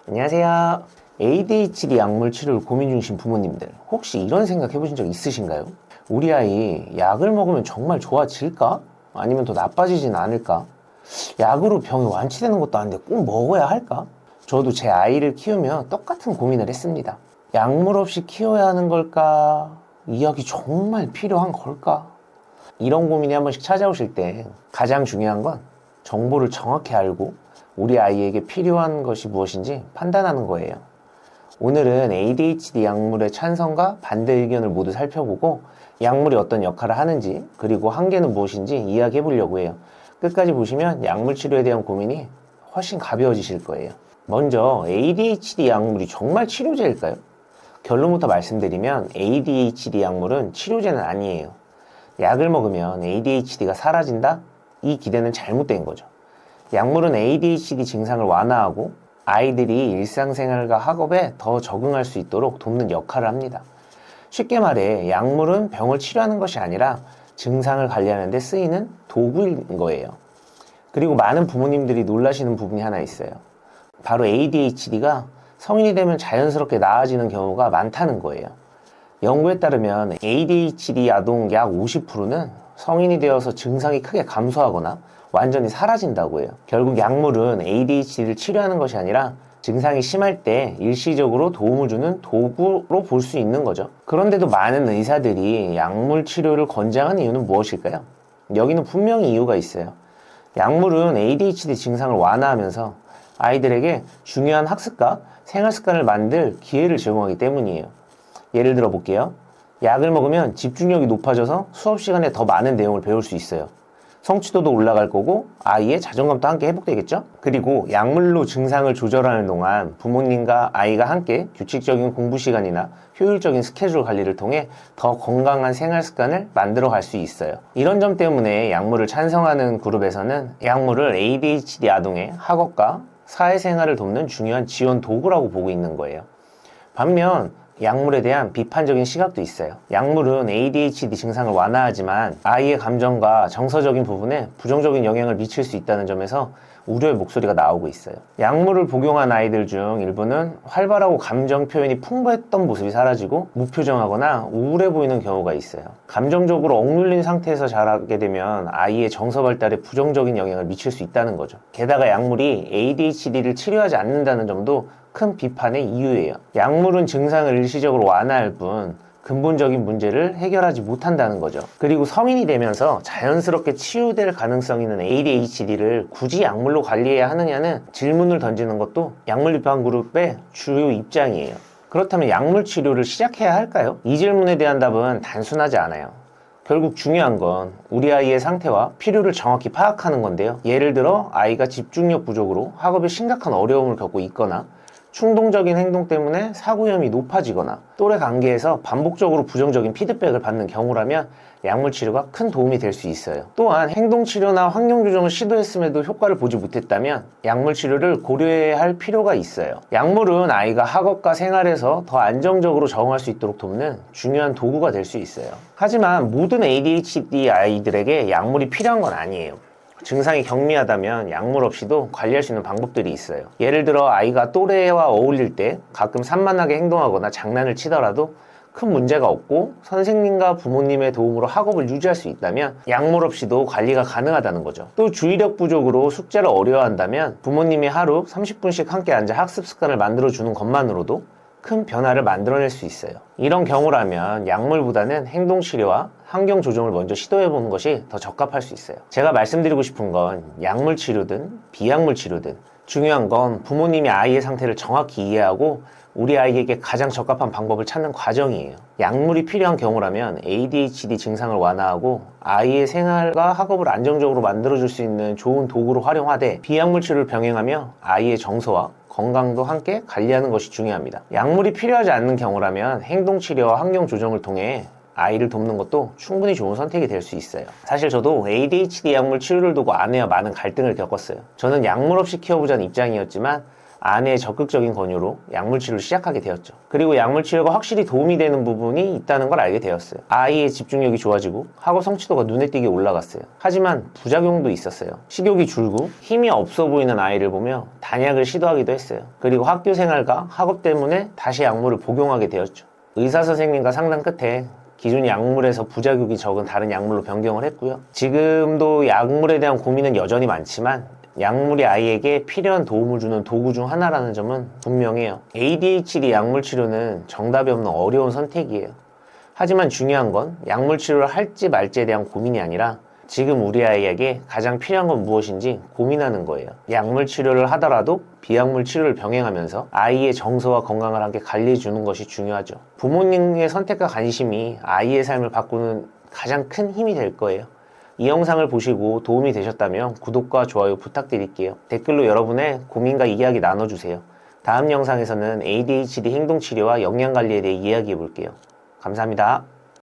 안녕하세요. ADHD 약물 치료를 고민 중이신 부모님들, 혹시 이런 생각 해보신 적 있으신가요? 우리 아이 약을 먹으면 정말 좋아질까? 아니면 더 나빠지진 않을까? 약으로 병이 완치되는 것도 아닌데 꼭 먹어야 할까? 저도 제 아이를 키우며 똑같은 고민을 했습니다. 약물 없이 키워야 하는 걸까? 이 약이 정말 필요한 걸까? 이런 고민이 한 번씩 찾아오실 때 가장 중요한 건 정보를 정확히 알고 우리 아이에게 필요한 것이 무엇인지 판단하는 거예요. 오늘은 ADHD 약물의 찬성과 반대 의견을 모두 살펴보고 약물이 어떤 역할을 하는지 그리고 한계는 무엇인지 이야기해 보려고 해요. 끝까지 보시면 약물 치료에 대한 고민이 훨씬 가벼워지실 거예요. 먼저 ADHD 약물이 정말 치료제일까요? 결론부터 말씀드리면 ADHD 약물은 치료제는 아니에요. 약을 먹으면 ADHD가 사라진다? 이 기대는 잘못된 거죠. 약물은 ADHD 증상을 완화하고 아이들이 일상생활과 학업에 더 적응할 수 있도록 돕는 역할을 합니다. 쉽게 말해 약물은 병을 치료하는 것이 아니라 증상을 관리하는 데 쓰이는 도구인 거예요. 그리고 많은 부모님들이 놀라시는 부분이 하나 있어요. 바로 ADHD가 성인이 되면 자연스럽게 나아지는 경우가 많다는 거예요. 연구에 따르면 ADHD 아동 약 50%는 성인이 되어서 증상이 크게 감소하거나 완전히 사라진다고 해요. 결국 약물은 ADHD를 치료하는 것이 아니라 증상이 심할 때 일시적으로 도움을 주는 도구로 볼 수 있는 거죠. 그런데도 많은 의사들이 약물 치료를 권장하는 이유는 무엇일까요? 여기는 분명히 이유가 있어요. 약물은 ADHD 증상을 완화하면서 아이들에게 중요한 학습과 생활 습관을 만들 기회를 제공하기 때문이에요. 예를 들어 볼게요. 약을 먹으면 집중력이 높아져서 수업 시간에 더 많은 내용을 배울 수 있어요. 성취도도 올라갈 거고 아이의 자존감도 함께 회복되겠죠? 그리고 약물로 증상을 조절하는 동안 부모님과 아이가 함께 규칙적인 공부 시간이나 효율적인 스케줄 관리를 통해 더 건강한 생활 습관을 만들어 갈 수 있어요. 이런 점 때문에 약물을 찬성하는 그룹에서는 약물을 ADHD 아동의 학업과 사회생활을 돕는 중요한 지원 도구라고 보고 있는 거예요. 반면 약물에 대한 비판적인 시각도 있어요. 약물은 ADHD 증상을 완화하지만 아이의 감정과 정서적인 부분에 부정적인 영향을 미칠 수 있다는 점에서 우려의 목소리가 나오고 있어요. 약물을 복용한 아이들 중 일부는 활발하고 감정 표현이 풍부했던 모습이 사라지고 무표정하거나 우울해 보이는 경우가 있어요. 감정적으로 억눌린 상태에서 자라게 되면 아이의 정서 발달에 부정적인 영향을 미칠 수 있다는 거죠. 게다가 약물이 ADHD를 치료하지 않는다는 점도 큰 비판의 이유예요. 약물은 증상을 일시적으로 완화할 뿐 근본적인 문제를 해결하지 못한다는 거죠. 그리고 성인이 되면서 자연스럽게 치유될 가능성 있는 ADHD를 굳이 약물로 관리해야 하느냐는 질문을 던지는 것도 약물 비판 그룹의 주요 입장이에요. 그렇다면 약물 치료를 시작해야 할까요? 이 질문에 대한 답은 단순하지 않아요. 결국 중요한 건 우리 아이의 상태와 필요를 정확히 파악하는 건데요. 예를 들어 아이가 집중력 부족으로 학업에 심각한 어려움을 겪고 있거나 충동적인 행동 때문에 사고 위험이 높아지거나 또래 관계에서 반복적으로 부정적인 피드백을 받는 경우라면 약물 치료가 큰 도움이 될 수 있어요. 또한 행동 치료나 환경 조정을 시도했음에도 효과를 보지 못했다면 약물 치료를 고려해야 할 필요가 있어요. 약물은 아이가 학업과 생활에서 더 안정적으로 적응할 수 있도록 돕는 중요한 도구가 될 수 있어요. 하지만 모든 ADHD 아이들에게 약물이 필요한 건 아니에요. 증상이 경미하다면 약물 없이도 관리할 수 있는 방법들이 있어요. 예를 들어 아이가 또래와 어울릴 때 가끔 산만하게 행동하거나 장난을 치더라도 큰 문제가 없고 선생님과 부모님의 도움으로 학업을 유지할 수 있다면 약물 없이도 관리가 가능하다는 거죠. 또 주의력 부족으로 숙제를 어려워한다면 부모님이 하루 30분씩 함께 앉아 학습 습관을 만들어주는 것만으로도 큰 변화를 만들어낼 수 있어요. 이런 경우라면 약물보다는 행동치료와 환경 조정을 먼저 시도해보는 것이 더 적합할 수 있어요. 제가 말씀드리고 싶은 건 약물 치료든 비약물 치료든 중요한 건 부모님이 아이의 상태를 정확히 이해하고 우리 아이에게 가장 적합한 방법을 찾는 과정이에요. 약물이 필요한 경우라면 ADHD 증상을 완화하고 아이의 생활과 학업을 안정적으로 만들어줄 수 있는 좋은 도구로 활용하되 비약물 치료를 병행하며 아이의 정서와 건강도 함께 관리하는 것이 중요합니다. 약물이 필요하지 않는 경우라면 행동치료와 환경 조정을 통해 아이를 돕는 것도 충분히 좋은 선택이 될 수 있어요. 사실 저도 ADHD 약물 치료를 두고 아내와 많은 갈등을 겪었어요. 저는 약물 없이 키워보자는 입장이었지만 아내의 적극적인 권유로 약물 치료를 시작하게 되었죠. 그리고 약물 치료가 확실히 도움이 되는 부분이 있다는 걸 알게 되었어요. 아이의 집중력이 좋아지고 학업 성취도가 눈에 띄게 올라갔어요. 하지만 부작용도 있었어요. 식욕이 줄고 힘이 없어 보이는 아이를 보며 단약을 시도하기도 했어요. 그리고 학교 생활과 학업 때문에 다시 약물을 복용하게 되었죠. 의사 선생님과 상담 끝에 기존 약물에서 부작용이 적은 다른 약물로 변경을 했고요. 지금도 약물에 대한 고민은 여전히 많지만 약물이 아이에게 필요한 도움을 주는 도구 중 하나라는 점은 분명해요. ADHD 약물 치료는 정답이 없는 어려운 선택이에요. 하지만 중요한 건 약물 치료를 할지 말지에 대한 고민이 아니라 지금 우리 아이에게 가장 필요한 건 무엇인지 고민하는 거예요. 약물 치료를 하더라도 비약물 치료를 병행하면서 아이의 정서와 건강을 함께 관리해 주는 것이 중요하죠. 부모님의 선택과 관심이 아이의 삶을 바꾸는 가장 큰 힘이 될 거예요. 이 영상을 보시고 도움이 되셨다면 구독과 좋아요 부탁드릴게요. 댓글로 여러분의 고민과 이야기 나눠주세요. 다음 영상에서는 ADHD 행동치료와 영양관리에 대해 이야기해 볼게요. 감사합니다.